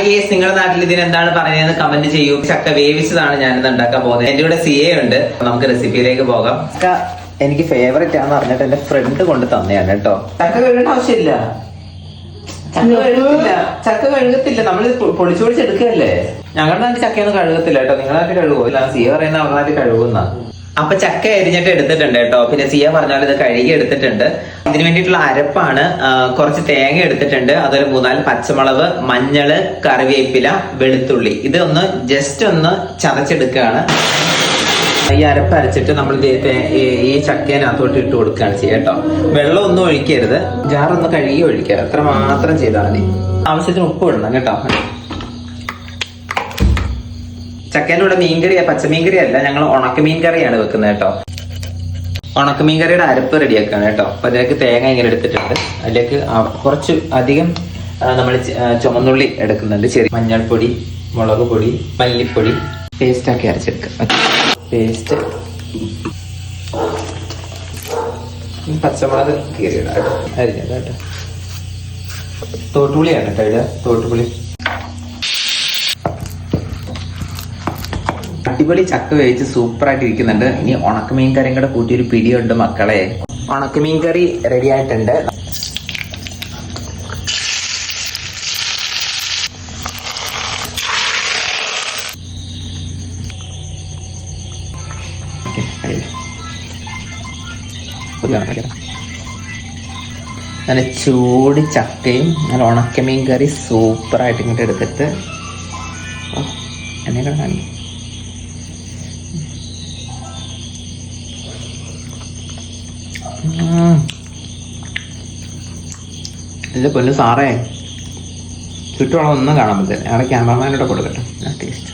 Hi guys, നിങ്ങളുടെ നാട്ടിൽ ഇതിന് എന്താണ് പറയുന്നത് കമന്റ് ചെയ്യൂ. ചക്ക വേവിച്ചതാണ് ഞാനിന്ന് ഉണ്ടാക്കാൻ പോകുന്നത്. എന്റെ കൂടെ സിയെ ഉണ്ട്. നമുക്ക് റെസിപ്പിയിലേക്ക് പോകാം. എനിക്ക് ഫേവറേറ്റ് ആണെന്ന് പറഞ്ഞിട്ട് എന്റെ ഫ്രണ്ട് കൊണ്ട് തന്നെയാണ് കേട്ടോ. ചക്ക കഴുകേണ്ട ആവശ്യമില്ല, ചക്ക കഴുകത്തില്ല. നമ്മൾ പൊളിച്ചു പൊളിച്ചെടുക്കല്ലേ. ഞങ്ങളുടെ നാട്ടിൽ ചക്കയൊന്നും കഴുകത്തില്ല കേട്ടോ. നിങ്ങളുടെ നാട്ടിൽ കഴുകുമല്ല. സിയ പറയുന്ന അവരുടെ നാട്ടിൽ കഴുകുന്ന. അപ്പൊ ചക്ക അരിഞ്ഞിട്ട് എടുത്തിട്ടുണ്ട് കേട്ടോ. പിന്നെ സിയ പറഞ്ഞാൽ ഇത് കഴുകി എടുത്തിട്ടുണ്ട്. ഇതിന് വേണ്ടിയിട്ടുള്ള അരപ്പാണ്. കുറച്ച് തേങ്ങ എടുത്തിട്ടുണ്ട്, അതുപോലെ 4 പച്ചമുളക്, മഞ്ഞള്, കറിവേപ്പില, വെളുത്തുള്ളി. ഇതൊന്ന് ജസ്റ്റ് ഒന്ന് ചതച്ചെടുക്കുകയാണ്. ഈ അരപ്പ് അരച്ചിട്ട് നമ്മൾ ഈ ചക്കേനകത്തോട്ട് ഇട്ട് കൊടുക്കുകയാണ് ചെയ്യുക കേട്ടോ. വെള്ളം ഒന്നും ഒഴിക്കരുത്, ജാറൊന്ന് കഴുകി ഒഴിക്കുക. അത്ര മാത്രം ചെയ്താൽ മതി. ആവശ്യത്തിന് ഉപ്പ് ഇടണം കേട്ടോ. ചക്കേൻ്റെ കൂടെ മീൻകറിയാ, പച്ചമീൻകറി അല്ല, ഞങ്ങൾ ഉണക്കമീൻ കറിയാണ് വെക്കുന്നത് കേട്ടോ. ഉണക്കമീൻ കറിയുടെ അരപ്പ് റെഡിയാക്കാണ് കേട്ടോ. അപ്പൊ അതിലേക്ക് തേങ്ങ ഇങ്ങനെ എടുത്തിട്ടുണ്ട്. അതിലേക്ക് കുറച്ച് അധികം നമ്മൾ ചുമന്നുള്ളി എടുക്കുന്നുണ്ട്. ചെറിയ മഞ്ഞൾപ്പൊടി, മുളക് പൊടി, മല്ലിപ്പൊടി പേസ്റ്റാക്കി അരച്ചെടുക്കുക. പേസ്റ്റ്, പച്ചമുളക് കീറിയിടാം കേട്ടോ, അരിഞ്ഞത് കേട്ടോ. തോട്ടുപുളിയാണ് കേട്ടോ ഇടുക, തോട്ടുപുളി. അടിപൊളി ചക്ക വേവിച്ച് സൂപ്പറായിട്ട് ഇരിക്കുന്നുണ്ട്. ഇനി ഉണക്കമീൻ കറിയും കൂടെ കൂട്ടി ഒരു പിടിയുണ്ട് മക്കളെ. ഉണക്കമീൻ കറി റെഡി ആയിട്ടുണ്ട്. നല്ല ചൂട് ചക്കയും നല്ല ഉണക്കമീൻ കറി സൂപ്പറായിട്ട് ഇങ്ങോട്ട് എടുത്തിട്ട് എന്നെ കാണിക്കും. ഇത് പൊന്നു സാറേ, ചുറ്റുവളം ഒന്നും കാണാൻ പറ്റില്ല. അവിടെ ക്യാമറമാനോടെ കൊടുക്കട്ടെ. ടേസ്റ്റ്